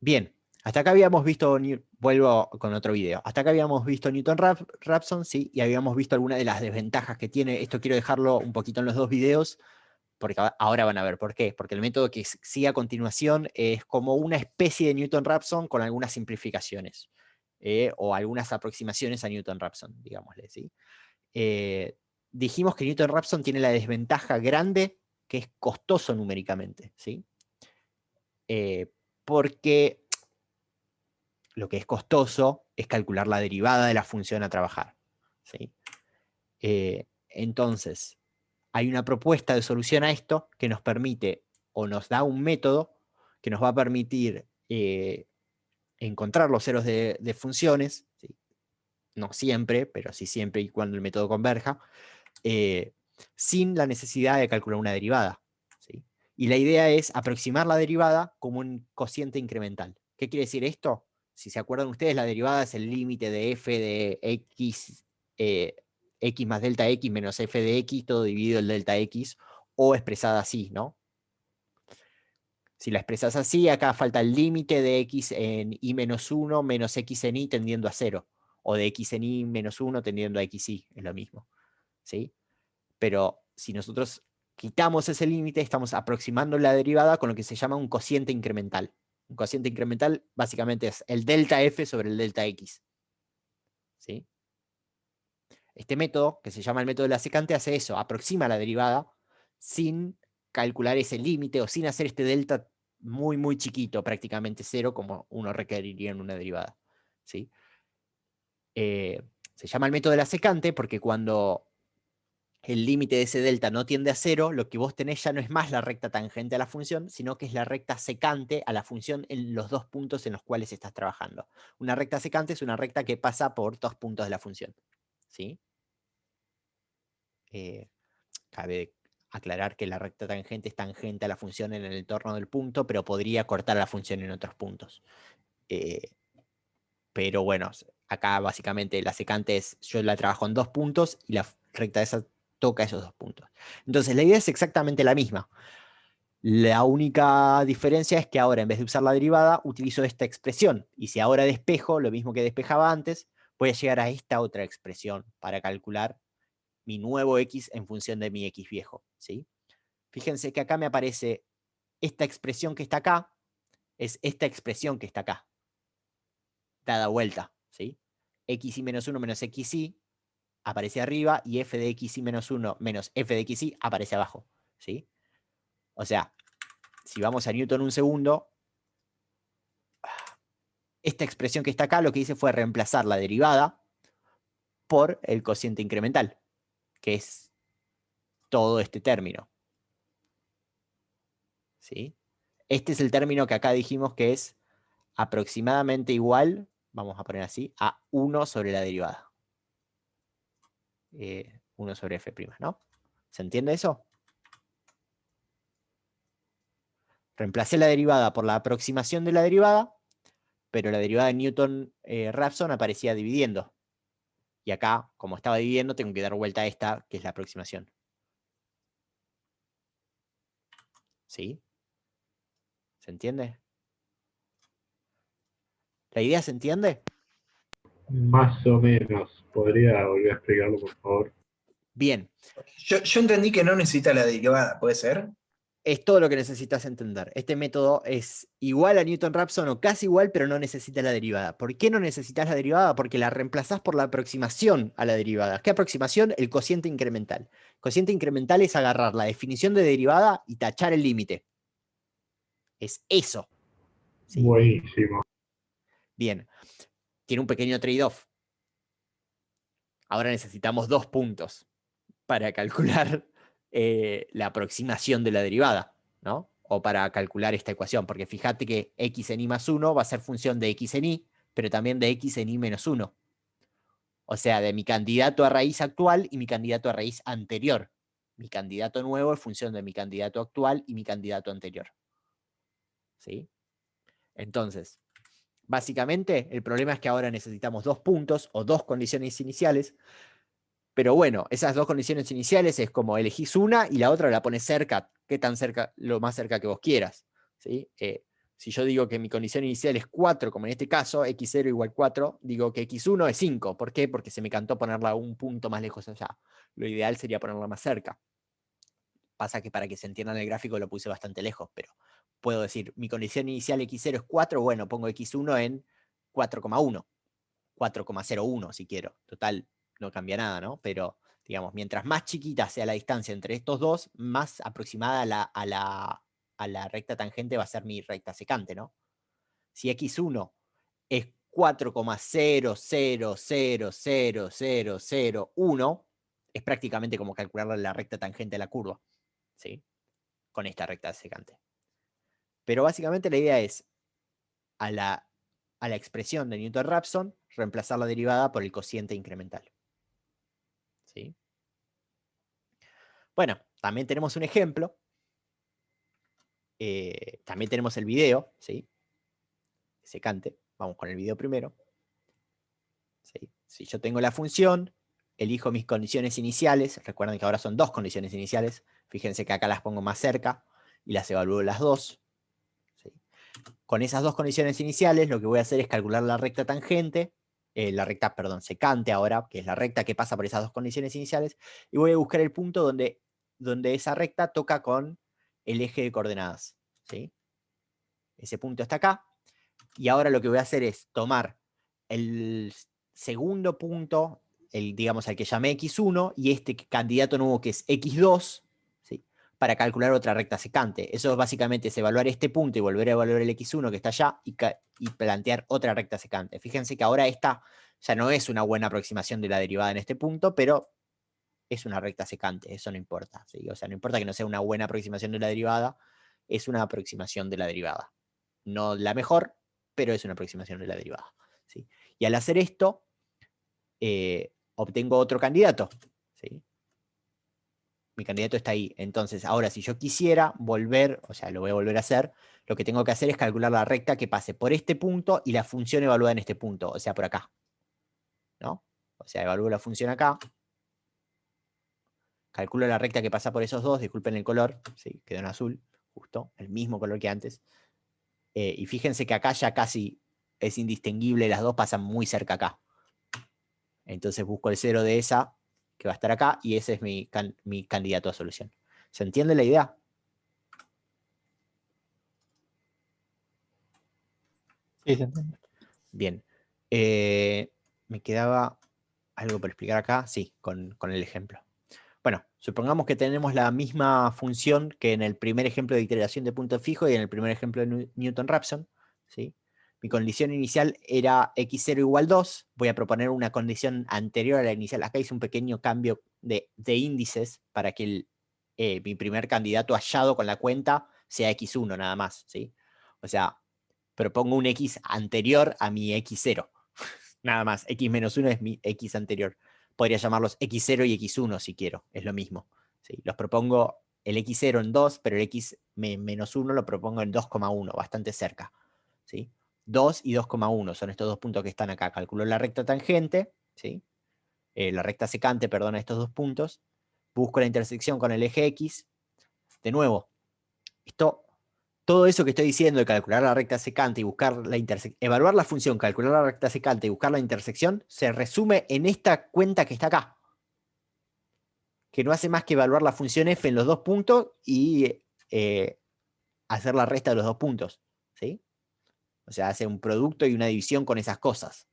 Bien, hasta acá habíamos visto, vuelvo con otro video, hasta acá habíamos visto Newton-Raphson, ¿sí? Y habíamos visto algunas de las desventajas que tiene. Esto quiero dejarlo un poquito en los dos videos, porque ahora van a ver por qué. Porque el método que sigue a continuación es como una especie de Newton-Raphson con algunas simplificaciones, o algunas aproximaciones a Newton-Raphson, digámosle, ¿sí? Dijimos que Newton-Raphson tiene la desventaja grande que es costoso numéricamente, ¿sí? Porque lo que es costoso es calcular la derivada de la función a trabajar, ¿sí? Entonces, hay una propuesta de solución a esto que nos permite, o nos da un método que nos va a permitir encontrar los ceros de funciones, ¿sí? No siempre, pero sí siempre y cuando el método converja, sin la necesidad de calcular una derivada, ¿sí? Y la idea es aproximar la derivada como un cociente incremental. ¿Qué quiere decir esto? Si se acuerdan ustedes, la derivada es el límite de f de x, x más delta x menos f de x, todo dividido en delta x, o expresada así, ¿no? Si la expresas así, acá falta el límite de x en y menos 1 menos x en y tendiendo a 0, o de x en y menos 1 tendiendo a xy, es lo mismo, ¿sí? Pero si nosotros quitamos ese límite, estamos aproximando la derivada con lo que se llama un cociente incremental. Un cociente incremental básicamente es el delta f sobre el delta x, ¿sí? Este método, que se llama el método de la secante, hace eso, aproxima la derivada sin calcular ese límite o sin hacer este delta muy, muy chiquito, prácticamente cero, como uno requeriría en una derivada, ¿sí? Se llama el método de la secante porque cuando el límite de ese delta no tiende a cero, lo que vos tenés ya no es más la recta tangente a la función, sino que es la recta secante a la función en los dos puntos en los cuales estás trabajando. Una recta secante es una recta que pasa por dos puntos de la función, ¿sí? Cabe aclarar que la recta tangente es tangente a la función en el entorno del punto, pero podría cortar a la función en otros puntos. Pero bueno, acá básicamente la secante es, yo la trabajo en dos puntos y la recta esa toca esos dos puntos. Entonces la idea es exactamente la misma. La única diferencia es que ahora en vez de usar la derivada utilizo esta expresión. Y si ahora despejo, lo mismo que despejaba antes, voy a llegar a esta otra expresión para calcular mi nuevo x en función de mi x viejo, ¿sí? Fíjense que acá me aparece esta expresión que está acá, es esta expresión que está acá, dada vuelta, ¿sí? Xy menos 1 menos xy aparece arriba y f de xy menos 1 menos f de xy aparece abajo, ¿sí? O sea, si vamos a Newton un segundo, esta expresión que está acá lo que hice fue reemplazar la derivada por el cociente incremental, que es todo este término, ¿sí? Este es el término que acá dijimos que es aproximadamente igual, vamos a poner así, a 1 sobre la derivada. 1 sobre f', ¿no? ¿Se entiende eso? Reemplacé la derivada por la aproximación de la derivada, pero la derivada de Newton-Raphson aparecía dividiendo. Y acá, como estaba dividiendo, tengo que dar vuelta a esta, que es la aproximación. ¿Sí? ¿Se entiende? ¿La idea se entiende? Más o menos. ¿Podría volver a explicarlo, por favor? Bien. Yo entendí que no necesita la derivada, ¿puede ser? Es todo lo que necesitas entender. Este método es igual a Newton-Raphson o casi igual, pero no necesita la derivada. ¿Por qué no necesitas la derivada? Porque la reemplazás por la aproximación a la derivada. ¿Qué aproximación? El cociente incremental. El cociente incremental es agarrar la definición de derivada y tachar el límite. Es eso, ¿sí? Buenísimo. Bien. Tiene un pequeño trade-off. Ahora necesitamos 2 puntos para calcular la aproximación de la derivada, ¿no? O para calcular esta ecuación, porque fíjate que x en y más 1 va a ser función de x en y, pero también de x en y menos 1. O sea, de mi candidato a raíz actual y mi candidato a raíz anterior. Mi candidato nuevo es función de mi candidato actual y mi candidato anterior. ¿Sí? Entonces, básicamente, el problema es que ahora necesitamos 2 puntos o 2 condiciones iniciales. Pero bueno, esas 2 condiciones iniciales es como elegís una y la otra la pones cerca. ¿Qué tan cerca? Lo más cerca que vos quieras, ¿sí? Si yo digo que mi condición inicial es 4, como en este caso, x0 igual 4, digo que x1 es 5. ¿Por qué? Porque se me cantó ponerla un punto más lejos allá. Lo ideal sería ponerla más cerca. Pasa que para que se entienda en el gráfico lo puse bastante lejos, pero puedo decir, mi condición inicial x0 es 4, bueno, pongo x1 en 4,1, 4,01 si quiero. Total, no cambia nada, ¿no? Pero, digamos, mientras más chiquita sea la distancia entre estos dos, más aproximada a la recta tangente va a ser mi recta secante, ¿no? Si x1 es 4,00000001, es prácticamente como calcular la recta tangente a la curva, ¿sí? Con esta recta secante. Pero básicamente la idea es a la expresión de Newton-Raphson reemplazar la derivada por el cociente incremental. ¿Sí? Bueno, también tenemos un ejemplo. También tenemos el video, ¿sí? Secante. Vamos con el video primero. ¿Sí? Si yo tengo la función, elijo mis condiciones iniciales. Recuerden que ahora son dos condiciones iniciales. Fíjense que acá las pongo más cerca y las evalúo las dos. ¿Sí? Con esas dos condiciones iniciales, lo que voy a hacer es calcular la recta tangente, la recta, perdón, secante ahora, que es la recta que pasa por esas dos condiciones iniciales, y voy a buscar el punto donde esa recta toca con el eje de coordenadas. ¿Sí? Ese punto está acá, y ahora lo que voy a hacer es tomar el segundo punto, digamos al que llamé x1, y este candidato nuevo que es x2, ¿sí? Para calcular otra recta secante. Eso básicamente es evaluar este punto y volver a evaluar el x1 que está allá y plantear otra recta secante. Fíjense que ahora esta ya no es una buena aproximación de la derivada en este punto, pero es una recta secante, eso no importa. ¿Sí? O sea, no importa que no sea una buena aproximación de la derivada, es una aproximación de la derivada. No la mejor, pero es una aproximación de la derivada. ¿Sí? Y al hacer esto, obtengo otro candidato. ¿Sí? Mi candidato está ahí. Entonces, ahora si yo quisiera volver, o sea, lo voy a volver a hacer, lo que tengo que hacer es calcular la recta que pase por este punto y la función evaluada en este punto, o sea, por acá. ¿No? O sea, evalúo la función acá, calculo la recta que pasa por esos dos, disculpen el color, ¿sí? Quedó en azul, justo, el mismo color que antes. Y fíjense que acá ya casi es indistinguible, las dos pasan muy cerca acá. Entonces busco el cero de esa, que va a estar acá, y ese es mi candidato a solución. ¿Se entiende la idea? Sí, se entiende. Bien. Me quedaba algo por explicar acá, sí, con el ejemplo. Bueno, supongamos que tenemos la misma función que en el primer ejemplo de iteración de punto fijo y en el primer ejemplo de Newton-Raphson, ¿sí? Mi condición inicial era x0 igual 2, voy a proponer una condición anterior a la inicial. Acá hice un pequeño cambio de índices para que mi primer candidato hallado con la cuenta sea x1 nada más, ¿sí? O sea, propongo un x anterior a mi x0, nada más. X menos 1 es mi x anterior. Podría llamarlos x0 y x1 si quiero, es lo mismo. ¿Sí? Los propongo el x0 en 2, pero el x menos 1 lo propongo en 2,1, bastante cerca. ¿Sí? 2 y 2,1 son estos dos puntos que están acá. Calculo la recta tangente, ¿sí? La recta secante, perdón, a estos dos puntos. Busco la intersección con el eje x. De nuevo, todo eso que estoy diciendo de calcular la recta secante y buscar la intersección, evaluar la función, calcular la recta secante y buscar la intersección, se resume en esta cuenta que está acá, que no hace más que evaluar la función f en los dos puntos y hacer la resta de los dos puntos, ¿sí? O sea, hace un producto y una división con esas cosas.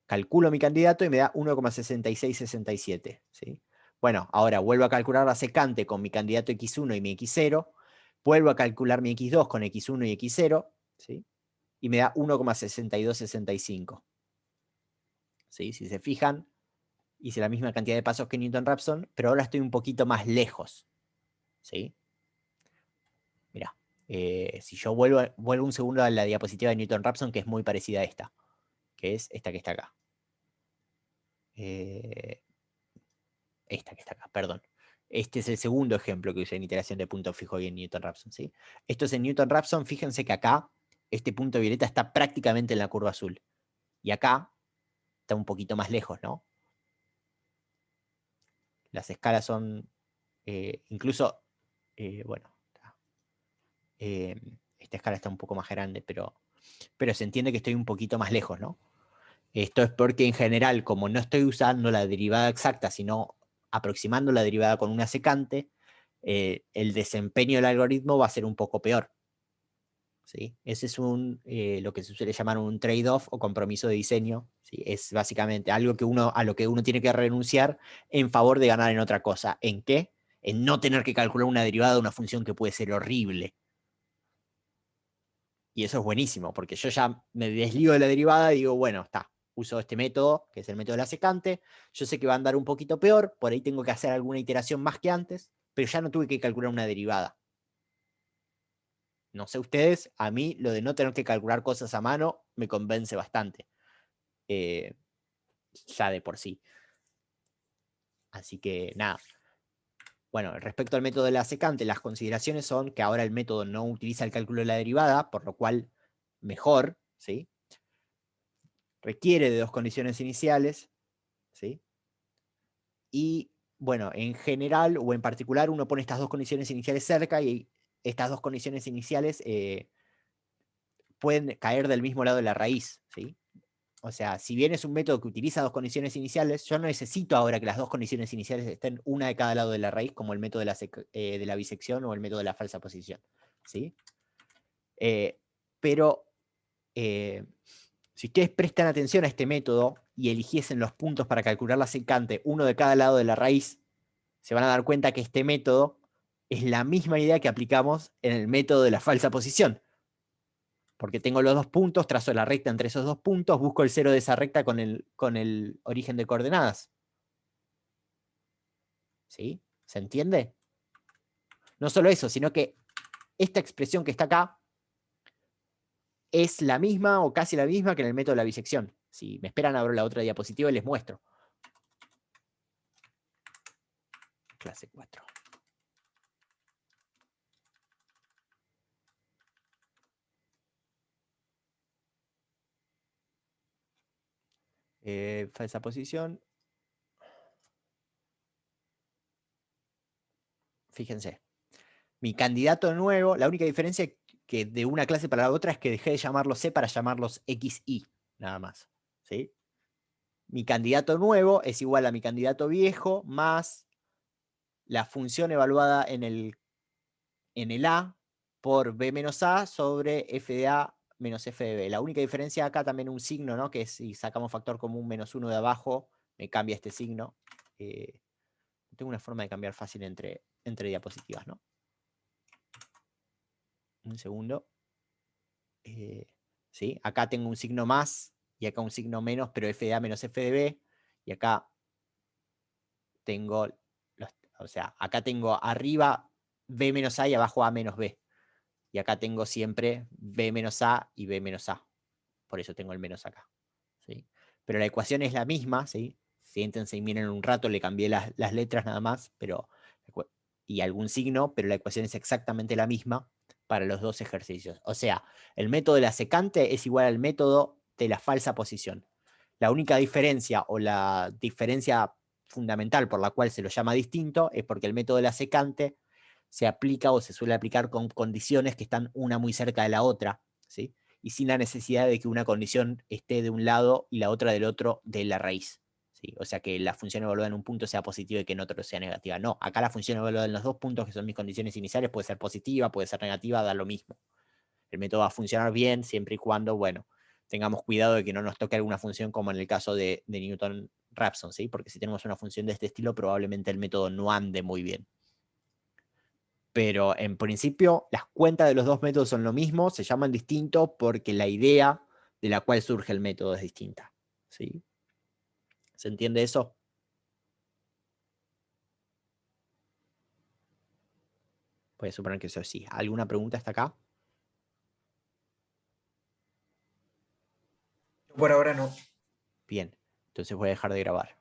Calculo mi candidato y me da 1,6667, ¿sí? Bueno, ahora vuelvo a calcular la secante con mi candidato x1 y mi x0, vuelvo a calcular mi x2 con x1 y x0, ¿sí? Y me da 1,6265. ¿Sí? Si se fijan, hice la misma cantidad de pasos que Newton-Raphson, pero ahora estoy un poquito más lejos. ¿Sí? Mirá, si yo vuelvo un segundo a la diapositiva de Newton-Raphson, que es muy parecida a esta, que es esta que está acá. Esta que está acá, perdón. Este es el segundo ejemplo que usé en iteración de punto fijo y en Newton-Raphson, ¿sí? Esto es en Newton-Raphson, fíjense que acá, este punto violeta está prácticamente en la curva azul. Y acá está un poquito más lejos, ¿no? Las escalas son, incluso, bueno, Esta escala está un poco más grande, pero se entiende que estoy un poquito más lejos, ¿no? Esto es porque en general, como no estoy usando la derivada exacta, sino aproximando la derivada con una secante, el desempeño del algoritmo va a ser un poco peor. ¿Sí? Ese es lo que se suele llamar un trade-off o compromiso de diseño. ¿Sí? Es básicamente algo a lo que uno tiene que renunciar en favor de ganar en otra cosa. ¿En qué? En no tener que calcular una derivada de una función que puede ser horrible. Y eso es buenísimo, porque yo ya me desligo de la derivada y digo, bueno, está, uso este método, que es el método de la secante, yo sé que va a andar un poquito peor, por ahí tengo que hacer alguna iteración más que antes, pero ya no tuve que calcular una derivada. No sé ustedes, a mí lo de no tener que calcular cosas a mano me convence bastante. Ya de por sí. Así que nada. Bueno, respecto al método de la secante, las consideraciones son que ahora el método no utiliza el cálculo de la derivada, por lo cual mejor, ¿sí? Requiere de dos condiciones iniciales, ¿sí? Y bueno, en general o en particular uno pone estas dos condiciones iniciales cerca y estas dos condiciones iniciales pueden caer del mismo lado de la raíz, ¿sí? O sea, si bien es un método que utiliza dos condiciones iniciales, yo no necesito ahora que las dos condiciones iniciales estén una de cada lado de la raíz, como el método de la bisección o el método de la falsa posición, ¿sí? Pero si ustedes prestan atención a este método y eligiesen los puntos para calcular la secante, uno de cada lado de la raíz, se van a dar cuenta que este método es la misma idea que aplicamos en el método de la falsa posición. Porque tengo los dos puntos, trazo la recta entre esos dos puntos, busco el cero de esa recta con el origen de coordenadas. ¿Sí? ¿Se entiende? No solo eso, sino que esta expresión que está acá es la misma o casi la misma que en el método de la bisección. Si me esperan, abro la otra diapositiva y les muestro. Clase 4. Falsa posición. Fíjense. Mi candidato nuevo, la única diferencia que de una clase para la otra es que dejé de llamarlos C para llamarlos XY, nada más. ¿Sí? Mi candidato nuevo es igual a mi candidato viejo más la función evaluada en el A por B menos A sobre F de A menos F de B. La única diferencia acá también un signo, ¿no? Que es si sacamos factor común menos 1 de abajo, me cambia este signo. Tengo una forma de cambiar fácil entre diapositivas, ¿no? Un segundo. ¿Sí? Acá tengo un signo más y acá un signo menos, pero F de A menos F de B. Y acá tengo, o sea, acá tengo arriba B menos A y abajo A menos B. Y acá tengo siempre B menos A y B menos A. Por eso tengo el menos acá. ¿Sí? Pero la ecuación es la misma, ¿sí? Siéntense y miren un rato, le cambié las letras nada más, y algún signo, pero la ecuación es exactamente la misma para los dos ejercicios. O sea, el método de la secante es igual al método de la falsa posición. La única diferencia o la diferencia fundamental por la cual se lo llama distinto es porque el método de la secante se aplica o se suele aplicar con condiciones que están una muy cerca de la otra, ¿sí? Y sin la necesidad de que una condición esté de un lado y la otra del otro de la raíz. ¿Sí? O sea, que la función evaluada en un punto sea positiva y que en otro sea negativa. No, acá la función evaluada en los dos puntos, que son mis condiciones iniciales, puede ser positiva, puede ser negativa, da lo mismo. El método va a funcionar bien siempre y cuando, bueno, tengamos cuidado de que no nos toque alguna función como en el caso de Newton-Raphson, ¿sí? Porque si tenemos una función de este estilo, probablemente el método no ande muy bien. Pero en principio las cuentas de los dos métodos son lo mismo, se llaman distintos porque la idea de la cual surge el método es distinta. ¿Sí? ¿Se entiende eso? Voy a suponer que eso sí. ¿Alguna pregunta hasta acá? Por ahora no. Bien, entonces voy a dejar de grabar.